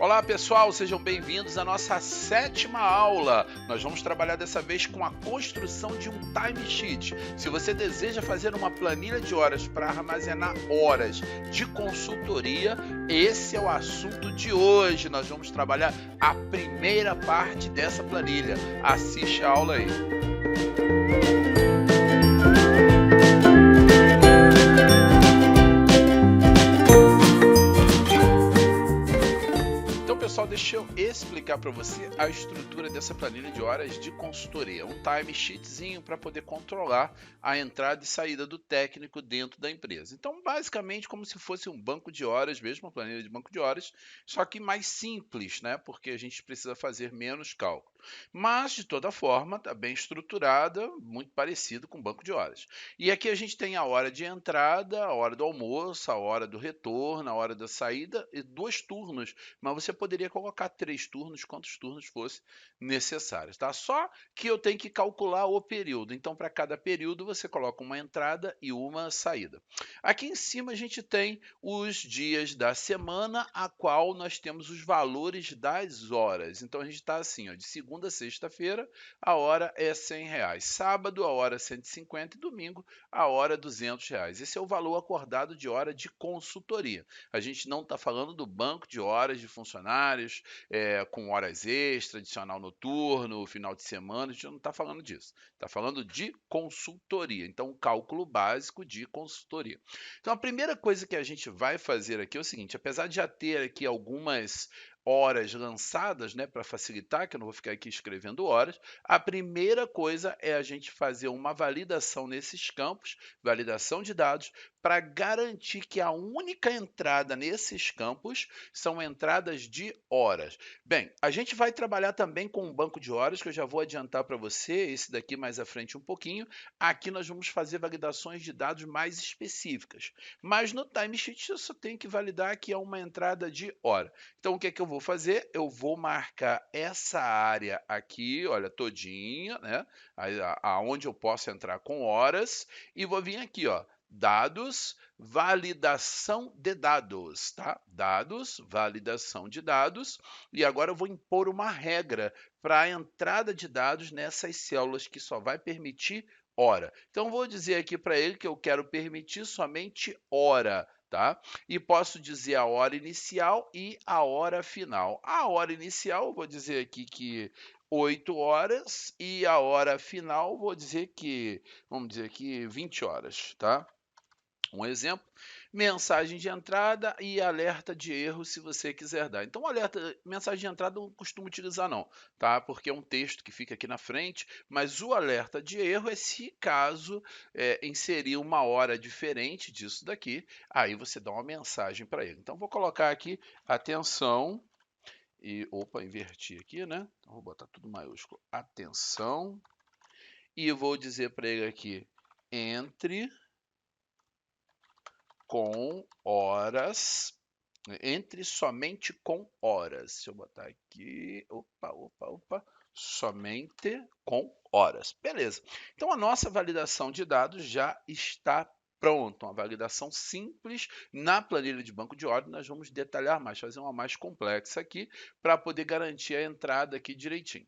Olá pessoal, sejam bem-vindos à nossa 7ª aula. Nós vamos trabalhar dessa vez com a construção de um timesheet. Se você deseja fazer uma planilha de horas para armazenar horas de consultoria, esse é o assunto de hoje. Nós vamos trabalhar a primeira parte dessa planilha. Assiste a aula aí. Pessoal, deixa eu explicar para você a estrutura dessa planilha de horas de consultoria. Um timesheetzinho para poder controlar a entrada e saída do técnico dentro da empresa. Então, basicamente, como se fosse um banco de horas, mesmo uma planilha de banco de horas, só que mais simples, né? Porque a gente precisa fazer menos cálculo. Mas, de toda forma, está bem estruturada, muito parecido com banco de horas. E aqui a gente tem a hora de entrada, a hora do almoço, a hora do retorno, a hora da saída e 2 turnos, mas você poderia colocar 3 turnos, quantos turnos fosse necessários, tá? Só que eu tenho que calcular o período. Então, para cada período, você coloca uma entrada e uma saída. Aqui em cima a gente tem os dias da semana, a qual nós temos os valores das horas. Então, a gente está assim, ó, de segunda a sexta-feira, a hora é R$100. Sábado, a hora é 150 e domingo, a hora é R$200. Esse é o valor acordado de hora de consultoria. A gente não está falando do banco de horas de funcionários, com horas extras, adicional noturno, final de semana, a gente não está falando disso. Está falando de consultoria. Então, cálculo básico de consultoria. Então, a primeira coisa que a gente vai fazer aqui é o seguinte: apesar de já ter aqui algumas horas lançadas, né, para facilitar, que eu não vou ficar aqui escrevendo horas, a primeira coisa é a gente fazer uma validação nesses campos, validação de dados, para garantir que a única entrada nesses campos são entradas de horas. Bem, a gente vai trabalhar também com um banco de horas, que eu já vou adiantar para você, esse daqui mais à frente um pouquinho. Aqui nós vamos fazer validações de dados mais específicas, mas no timesheet eu só tenho que validar que é uma entrada de hora. Então, o que é que eu vou fazer? Eu vou marcar essa área aqui, olha, todinha, né? Aonde eu posso entrar com horas, e vou vir aqui, ó, dados, validação de dados, tá? Dados, validação de dados, e agora eu vou impor uma regra para a entrada de dados nessas células que só vai permitir hora. Então, vou dizer aqui para ele que eu quero permitir somente hora, tá? E posso dizer a hora inicial e a hora final. A hora inicial, eu vou dizer aqui que 8 horas, e a hora final, vou dizer que, vamos dizer aqui, 20 horas, tá? Um exemplo, mensagem de entrada e alerta de erro, se você quiser dar. Então, mensagem de entrada eu não costumo utilizar não, tá? Porque é um texto que fica aqui na frente, mas o alerta de erro é se caso inserir uma hora diferente disso daqui, aí você dá uma mensagem para ele. Então, vou colocar aqui, atenção, e, opa, inverti aqui, né? Então, vou botar tudo maiúsculo, atenção, e vou dizer para ele aqui, entre com horas, entre somente com horas. Deixa eu botar aqui, opa, somente com horas. Beleza. Então, a nossa validação de dados já está pronta. Uma validação simples na planilha de banco de horas. Nós vamos detalhar mais, fazer uma mais complexa aqui, para poder garantir a entrada aqui direitinho.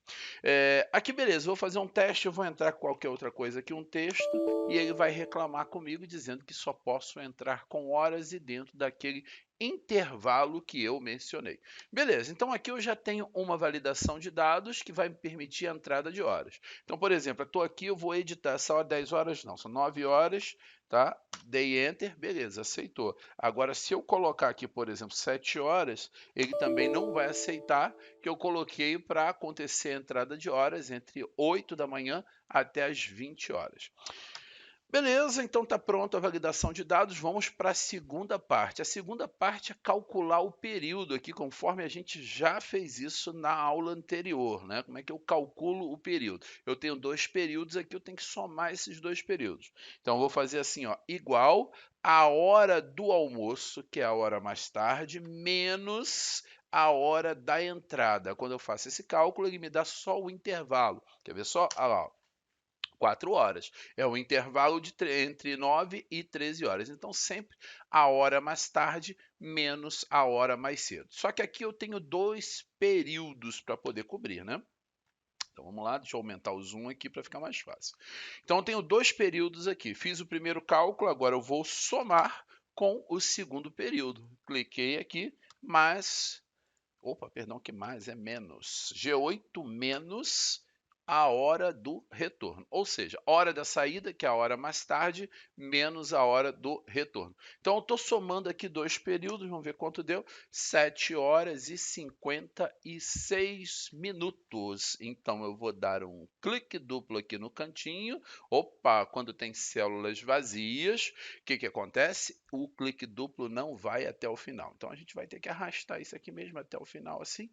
Aqui, beleza, vou fazer um teste, eu vou entrar com qualquer outra coisa aqui, um texto, e ele vai reclamar comigo dizendo que só posso entrar com horas e dentro daquele intervalo que eu mencionei. Beleza, então aqui eu já tenho uma validação de dados que vai me permitir a entrada de horas. Então, por exemplo, eu estou aqui, eu vou editar essa hora 10 horas, não, são 9 horas, tá? Dei Enter, beleza, aceitou. Agora, se eu colocar aqui, por exemplo, 7 horas, ele também não vai aceitar que eu coloquei para acontecer a entrada de horas entre 8 da manhã até as 20 horas. Beleza, então está pronta a validação de dados, vamos para a segunda parte. A segunda parte é calcular o período aqui, conforme a gente já fez isso na aula anterior, né? Como é que eu calculo o período? Eu tenho 2 períodos aqui, eu tenho que somar esses 2 períodos. Então, eu vou fazer assim, ó, igual a hora do almoço, que é a hora mais tarde, menos a hora da entrada. Quando eu faço esse cálculo, ele me dá só o intervalo. Quer ver só? Olha lá, ó. 4 horas. É o intervalo entre 9 e 13 horas. Então, sempre a hora mais tarde menos a hora mais cedo. Só que aqui eu tenho 2 períodos para poder cobrir, né? Então vamos lá, deixa eu aumentar o zoom aqui para ficar mais fácil. Então eu tenho 2 períodos aqui. Fiz o primeiro cálculo, agora eu vou somar com o segundo período. Cliquei aqui, mais. Opa, perdão, que mais é menos. G8 menos a hora do retorno. Ou seja, hora da saída, que é a hora mais tarde, menos a hora do retorno. Então, eu estou somando aqui 2 períodos, vamos ver quanto deu. 7 horas e 56 minutos. Então, eu vou dar um clique duplo aqui no cantinho. Opa, quando tem células vazias, o que acontece? O clique duplo não vai até o final. Então, a gente vai ter que arrastar isso aqui mesmo até o final, assim.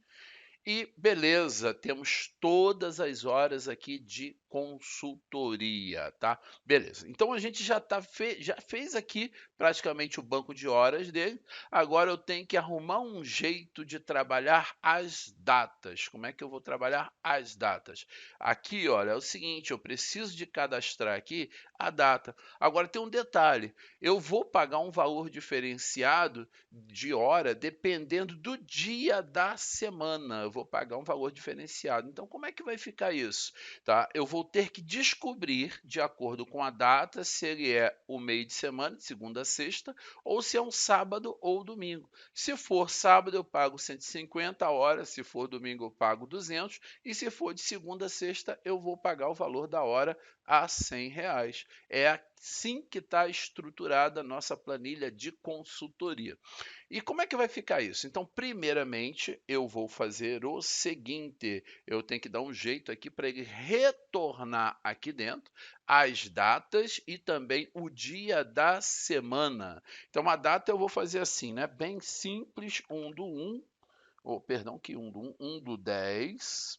E beleza, temos todas as horas aqui de consultoria, tá? Beleza. Então a gente já fez aqui praticamente o banco de horas dele. Agora eu tenho que arrumar um jeito de trabalhar as datas. Como é que eu vou trabalhar as datas? Aqui, olha, é o seguinte, eu preciso de cadastrar aqui a data. Agora tem um detalhe, eu vou pagar um valor diferenciado de hora dependendo do dia da semana. Eu vou pagar um valor diferenciado. Então, como é que vai ficar isso? Tá? Eu vou ter que descobrir, de acordo com a data, se ele é o meio de semana, de segunda a sexta, ou se é um sábado ou domingo. Se for sábado, eu pago 150 a hora, se for domingo, eu pago 200, e se for de segunda a sexta, eu vou pagar o valor da hora a R$ 100. É assim que está estruturada a nossa planilha de consultoria. E como é que vai ficar isso? Então, primeiramente, eu vou fazer o seguinte: eu tenho que dar um jeito aqui para ele retornar aqui dentro as datas e também o dia da semana. Então, a data eu vou fazer assim, né? Bem simples, 1/1, ou perdão, que 1/1, 1/10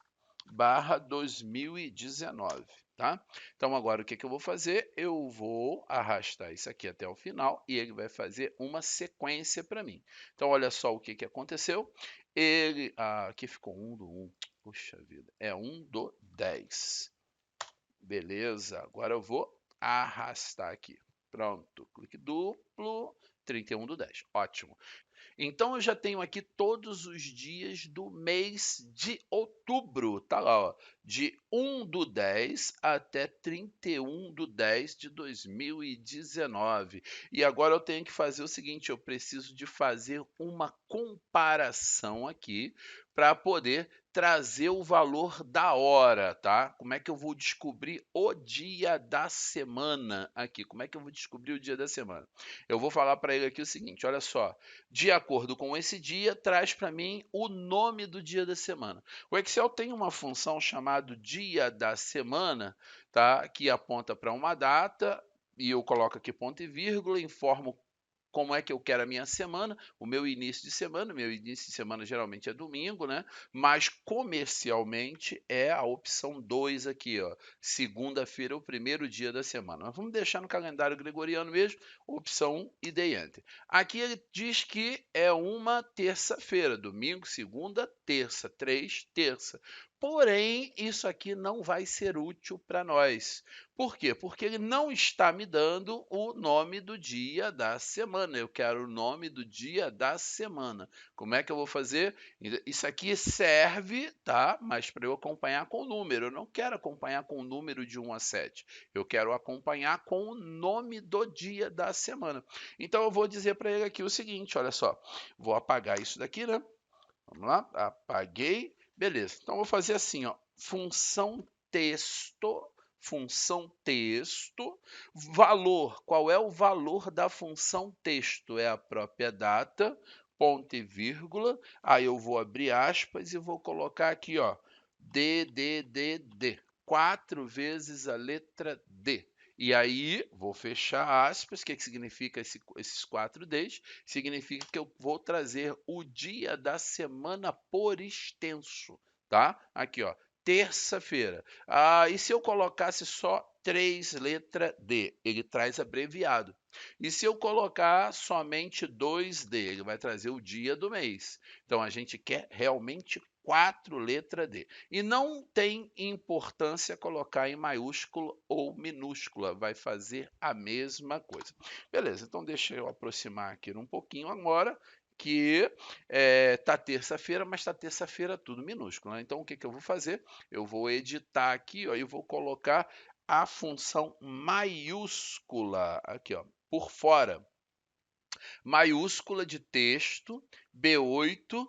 barra 2019, tá? Então agora o que eu vou fazer? Eu vou arrastar isso aqui até o final e ele vai fazer uma sequência para mim. Então olha só o que aconteceu. Aqui ficou 1/1, puxa vida, é 1/10. Beleza, agora eu vou arrastar aqui. Pronto, clique duplo, 31/10, ótimo. Então eu já tenho aqui todos os dias do mês de outubro, tá lá, ó, de 1/10 até 31/10 de 2019. E agora eu tenho que fazer o seguinte, eu preciso de fazer uma comparação aqui para poder trazer o valor da hora, tá? Como é que eu vou descobrir o dia da semana aqui? Como é que eu vou descobrir o dia da semana? Eu vou falar para ele aqui o seguinte, olha só, de acordo com esse dia, traz para mim o nome do dia da semana. O Excel tem uma função chamada dia da semana, tá? Que aponta para uma data, e eu coloco aqui ponto e vírgula, informo como é que eu quero a minha semana, o meu início de semana geralmente é domingo, né? Mas comercialmente é a opção 2 aqui, ó. Segunda-feira é o primeiro dia da semana. Mas vamos deixar no calendário gregoriano mesmo, opção 1 e dei enter. Aqui ele diz que é uma terça-feira, domingo, segunda, terça, 3, terça. Porém, isso aqui não vai ser útil para nós. Por quê? Porque ele não está me dando o nome do dia da semana. Eu quero o nome do dia da semana. Como é que eu vou fazer? Isso aqui serve, tá? Mas para eu acompanhar com o número. Eu não quero acompanhar com o número de 1 a 7. Eu quero acompanhar com o nome do dia da semana. Então eu vou dizer para ele aqui o seguinte, olha só. Vou apagar isso daqui, né? Vamos lá, apaguei. Beleza. Então eu vou fazer assim, ó, função texto, valor. Qual é o valor da função texto? É a própria data, ponto e vírgula. Aí eu vou abrir aspas e vou colocar aqui, ó, D. 4 vezes a letra D. E aí, vou fechar aspas. O que significa esses 4 Ds? Significa que eu vou trazer o dia da semana por extenso, tá? Aqui, ó, terça-feira. E se eu colocasse só 3 letra D? Ele traz abreviado. E se eu colocar somente 2D? Ele vai trazer o dia do mês. Então, a gente quer realmente 4, letra D. E não tem importância colocar em maiúsculo ou minúscula, vai fazer a mesma coisa. Beleza, então deixa eu aproximar aqui um pouquinho agora, que tá terça-feira, mas tá terça-feira tudo minúsculo, né? Então o que que eu vou fazer? Eu vou editar aqui, ó, e vou colocar a função maiúscula aqui, ó, por fora. Maiúscula de texto, B8,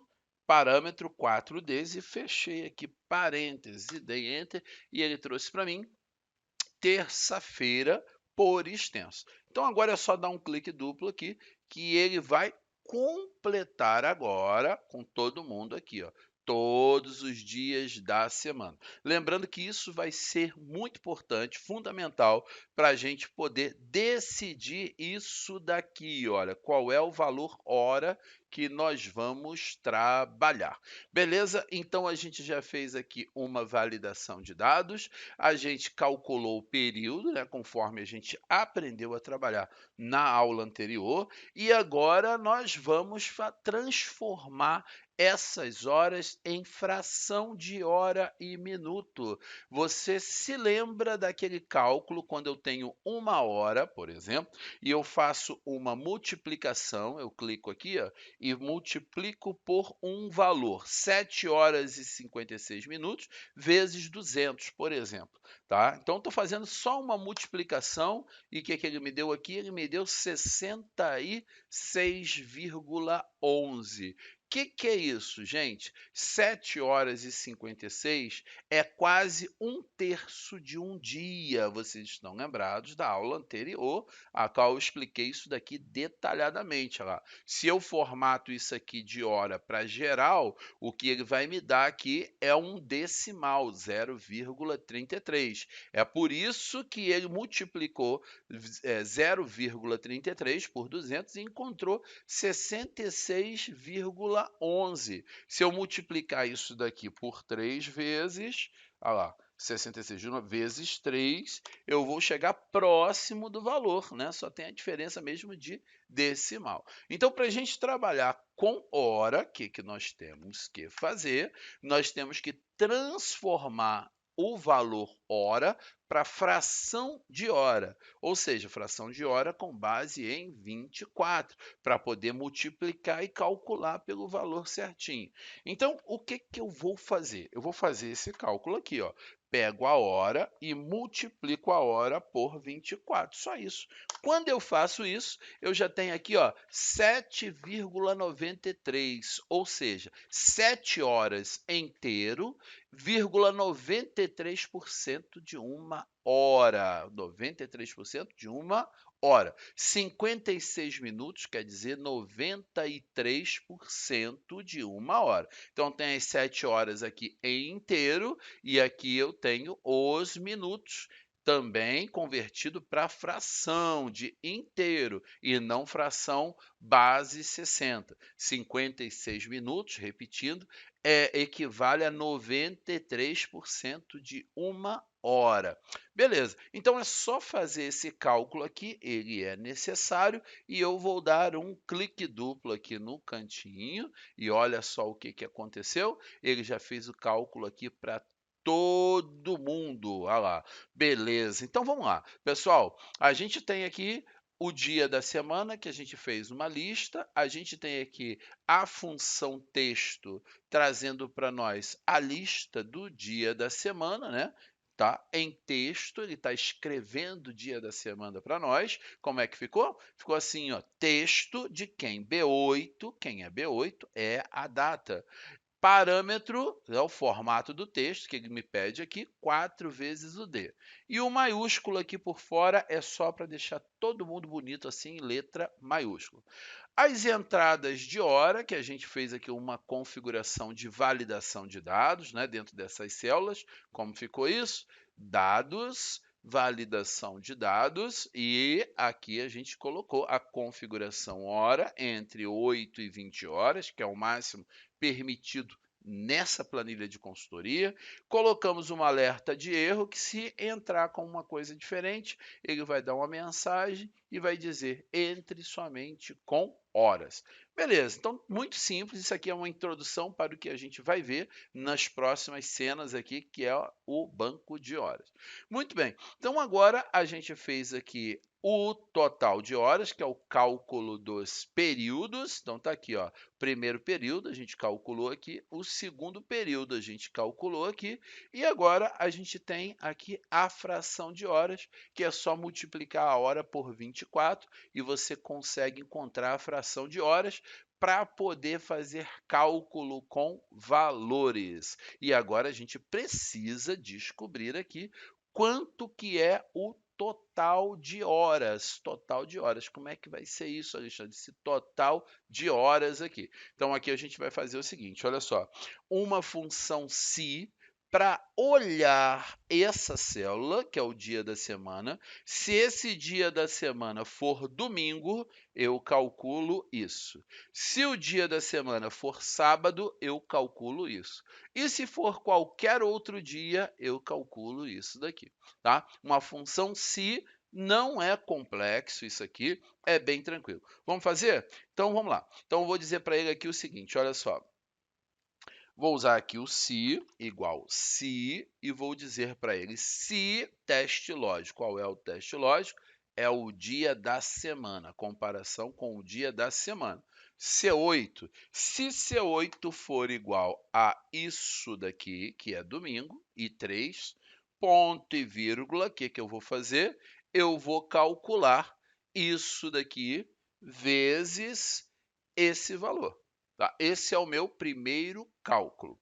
parâmetro 4D, e fechei aqui parênteses, dei enter, e ele trouxe para mim terça-feira por extenso. Então agora é só dar um clique duplo aqui, que ele vai completar agora com todo mundo aqui, ó, todos os dias da semana. Lembrando que isso vai ser muito importante, fundamental, para a gente poder decidir isso daqui, olha, qual é o valor hora que nós vamos trabalhar. Beleza? Então a gente já fez aqui uma validação de dados, a gente calculou o período, né, conforme a gente aprendeu a trabalhar na aula anterior, e agora nós vamos transformar essas horas em fração de hora e minuto. Você se lembra daquele cálculo quando eu tenho 1 hora, por exemplo, e eu faço uma multiplicação, eu clico aqui, ó, e multiplico por um valor, 7 horas e 56 minutos vezes 200, por exemplo. Tá? Então, estou fazendo só uma multiplicação e o que ele me deu aqui? Ele me deu 66,11. O que é isso, gente? 7 horas e 56 é quase 1/3 de um dia. Vocês estão lembrados da aula anterior, a qual eu expliquei isso daqui detalhadamente. Olha lá. Se eu formato isso aqui de hora para geral, o que ele vai me dar aqui é um decimal, 0,33. É por isso que ele multiplicou 0,33 por 200 e encontrou 66,11. Se eu multiplicar isso daqui por 3 vezes, olha lá, 66 vezes 3, eu vou chegar próximo do valor, né? Só tem a diferença mesmo de decimal. Então, para a gente trabalhar com hora, o que nós temos que fazer? Nós temos que transformar o valor hora para fração de hora, ou seja, fração de hora com base em 24, para poder multiplicar e calcular pelo valor certinho. Então, o que eu vou fazer? Eu vou fazer esse cálculo aqui, ó. Pego a hora e multiplico a hora por 24, só isso. Quando eu faço isso, eu já tenho aqui, ó, 7,93, ou seja, 7 horas inteiro, 93% de uma hora. 93% de uma hora. 56 minutos quer dizer 93% de uma hora. Então, tem as 7 horas aqui em inteiro e aqui eu tenho os minutos também convertido para fração de inteiro e não fração base 60. 56 minutos, repetindo, equivale a 93% de uma hora. Beleza, então é só fazer esse cálculo aqui, ele é necessário, e eu vou dar um clique duplo aqui no cantinho, e olha só o que aconteceu, ele já fez o cálculo aqui para todo mundo, olha lá, beleza. Então vamos lá, pessoal, a gente tem aqui o dia da semana, que a gente fez uma lista, a gente tem aqui a função texto trazendo para nós a lista do dia da semana, né? Tá? Em texto, ele está escrevendo o dia da semana para nós. Como é que ficou? Ficou assim, ó, texto de quem? B8. Quem é B8? É a data. Parâmetro é o formato do texto, que ele me pede aqui, 4 vezes o D. E o maiúsculo aqui por fora é só para deixar todo mundo bonito assim, em letra maiúscula. As entradas de hora, que a gente fez aqui uma configuração de validação de dados, né, dentro dessas células. Como ficou isso? Dados, validação de dados, e aqui a gente colocou a configuração hora entre 8 e 20 horas, que é o máximo permitido nessa planilha de consultoria, colocamos uma alerta de erro que se entrar com uma coisa diferente, ele vai dar uma mensagem e vai dizer entre somente com horas. Beleza, então muito simples, isso aqui é uma introdução para o que a gente vai ver nas próximas cenas aqui, que é o banco de horas. Muito bem, então agora a gente fez aqui o total de horas, que é o cálculo dos períodos. Então tá aqui, ó, primeiro período a gente calculou aqui, o segundo período a gente calculou aqui, e agora a gente tem aqui a fração de horas, que é só multiplicar a hora por 24 e você consegue encontrar a fração de horas para poder fazer cálculo com valores. E agora a gente precisa descobrir aqui quanto que é o total de horas. Total de horas. Como é que vai ser isso, Alexandre? Esse total de horas aqui. Então, aqui a gente vai fazer o seguinte, olha só. Uma função se para olhar essa célula, que é o dia da semana. Se esse dia da semana for domingo, eu calculo isso. Se o dia da semana for sábado, eu calculo isso. E se for qualquer outro dia, eu calculo isso daqui, tá? Uma função se não é complexo isso aqui, é bem tranquilo. Vamos fazer? Então, vamos lá. Então, eu vou dizer para ele aqui o seguinte, olha só. Vou usar aqui o se igual se e vou dizer para ele se teste lógico. Qual é o teste lógico? É o dia da semana, comparação com o dia da semana. C8, se C8 for igual a isso daqui, que é domingo, e 3, ponto e vírgula, o que eu vou fazer? Eu vou calcular isso daqui vezes esse valor. Tá? Esse é o meu primeiro cálculo.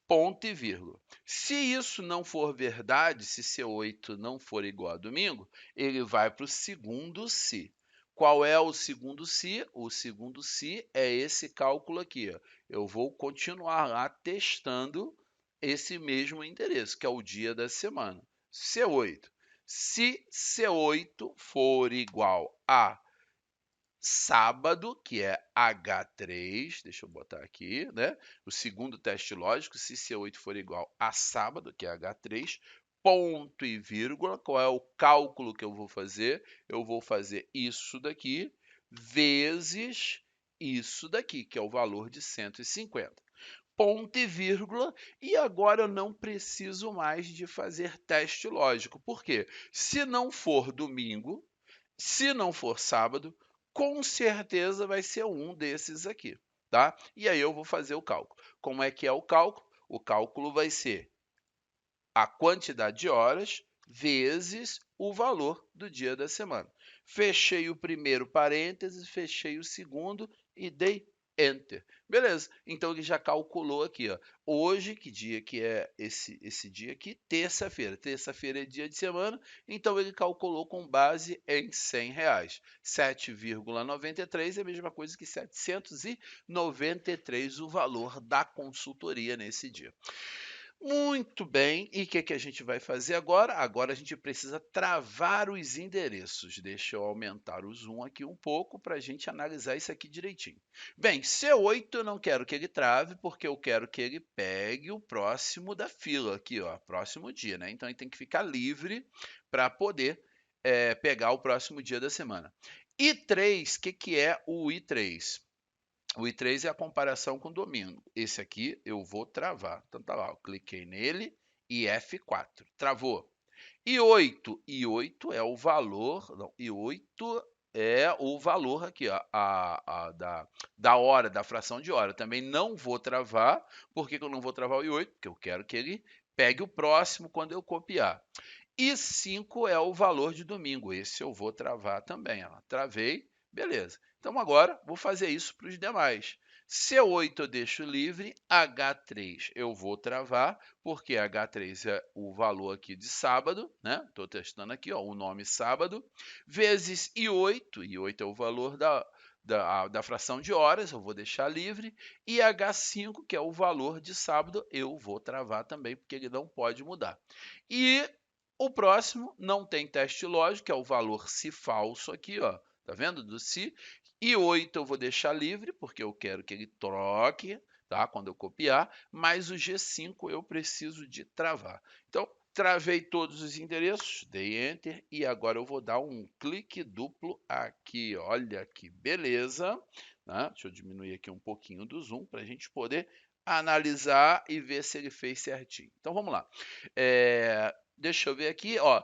Ponto e vírgula. Se isso não for verdade, se C8 não for igual a domingo, ele vai para o segundo se. Qual é o segundo se? O segundo se é esse cálculo aqui. Ó. Eu vou continuar lá testando esse mesmo endereço, que é o dia da semana. C8. Se C8 for igual a sábado, que é H3, deixa eu botar aqui, né? O segundo teste lógico, se C8 for igual a sábado, que é H3, ponto e vírgula, qual é o cálculo que eu vou fazer? Eu vou fazer isso daqui vezes isso daqui, que é o valor de 150. Ponto e vírgula, e agora eu não preciso mais de fazer teste lógico. Por quê? Se não for domingo, se não for sábado, com certeza vai ser um desses aqui, tá? E aí eu vou fazer o cálculo. Como é que é o cálculo? O cálculo vai ser a quantidade de horas vezes o valor do dia da semana. Fechei o primeiro parênteses, fechei o segundo e dei Enter. Beleza, então ele já calculou aqui, ó. Hoje, que dia que é esse dia aqui? Terça-feira. Terça-feira é dia de semana, então ele calculou com base em R$ 100. 7,93 é a mesma coisa que 793 o valor da consultoria nesse dia. Muito bem, e o que a gente vai fazer agora? Agora a gente precisa travar os endereços. Deixa eu aumentar o zoom aqui um pouco para a gente analisar isso aqui direitinho. Bem, C8 eu não quero que ele trave, porque eu quero que ele pegue o próximo da fila aqui, ó, próximo dia, né? Então ele tem que ficar livre para poder pegar o próximo dia da semana. I3, o que é o I3? O I3 é a comparação com o domingo. Esse aqui eu vou travar. Então tá lá, eu cliquei nele e F4. Travou. I8 é o valor, não, I8 é o valor aqui, ó, da hora, da fração de hora. Também não vou travar. Por que eu não vou travar o I8? Porque eu quero que ele pegue o próximo quando eu copiar. E 5 é o valor de domingo. Esse eu vou travar também. Ó. Travei, beleza. Então agora vou fazer isso para os demais. C8 eu deixo livre, H3 eu vou travar, porque H3 é o valor aqui de sábado, né? Estou testando aqui, ó, o nome sábado, vezes I8, I8 é o valor da fração de horas, eu vou deixar livre, e H5, que é o valor de sábado, eu vou travar também, porque ele não pode mudar. E o próximo não tem teste lógico, é o valor se falso aqui, ó. Tá vendo? Do se. E 8 eu vou deixar livre, porque eu quero que ele troque tá? Quando eu copiar, mas o G5 eu preciso de travar. Então, travei todos os endereços, dei Enter e agora eu vou dar um clique duplo aqui. Olha que beleza, né? Deixa eu diminuir aqui um pouquinho do zoom para a gente poder analisar e ver se ele fez certinho. Então vamos lá. Deixa eu ver aqui, ó.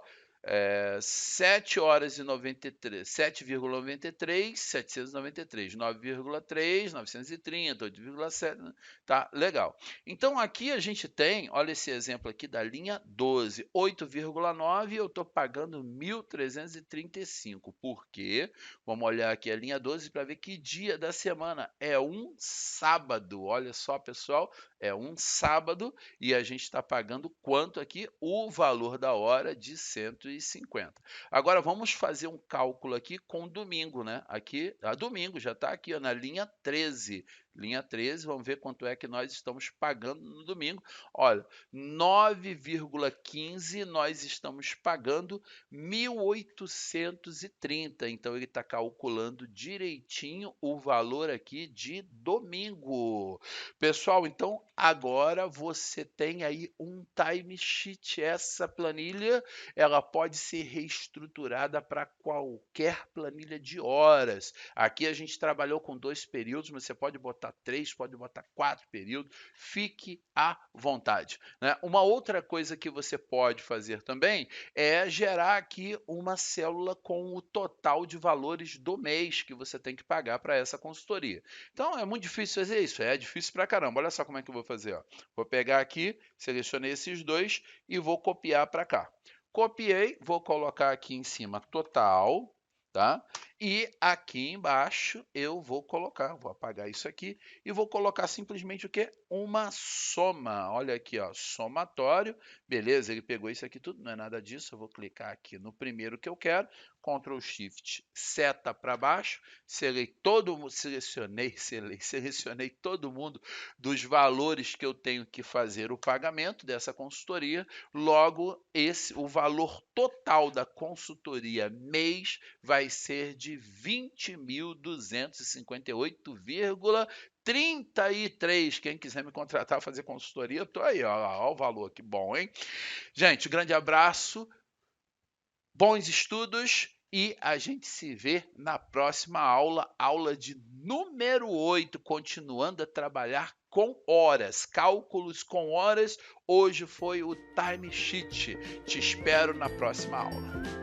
7 horas e 93, 7,93, 793, 9,3, 930, 8,7, tá? Legal. Então aqui a gente tem, olha esse exemplo aqui da linha 12, 8,9, eu estou pagando 1.335. Por quê? Vamos olhar aqui a linha 12 para ver que dia da semana. É um sábado. Olha só, pessoal, é um sábado e a gente está pagando quanto aqui? O valor da hora de 150. Agora vamos fazer um cálculo aqui com domingo, né? Aqui, domingo já está aqui ó, na linha 13. Linha 13, vamos ver quanto é que nós estamos pagando no domingo. Olha, 9,15 nós estamos pagando 1.830. Então ele está calculando direitinho o valor aqui de domingo. Pessoal, então agora você tem aí um timesheet. Essa planilha, ela pode ser reestruturada para qualquer planilha de horas. Aqui a gente trabalhou com 2 períodos, mas você pode botar 3, pode botar 4 períodos. Fique à vontade, né? Uma outra coisa que você pode fazer também é gerar aqui uma célula com o total de valores do mês que você tem que pagar para essa consultoria. Então é muito difícil fazer isso, é difícil pra caramba. Olha só como é que eu vou fazer, ó. Vou pegar aqui, selecionei esses dois e vou copiar para cá. Copiei, vou colocar aqui em cima total, tá? E aqui embaixo eu vou colocar, vou apagar isso aqui e vou colocar simplesmente o quê? Uma soma. Olha aqui, ó, somatório. Beleza, ele pegou isso aqui tudo, não é nada disso. Eu vou clicar aqui no primeiro que eu quero, Ctrl Shift, seta para baixo, selecionei todo mundo dos valores que eu tenho que fazer o pagamento dessa consultoria. Logo, o valor total da consultoria mês vai ser de 20.258,33. Quem quiser me contratar, fazer consultoria, eu tô aí, ó, ó o valor, que bom, hein? Gente, grande abraço, bons estudos e a gente se vê na próxima aula, aula de número 8, continuando a trabalhar com horas, cálculos com horas. Hoje foi o timesheet. Te espero na próxima aula.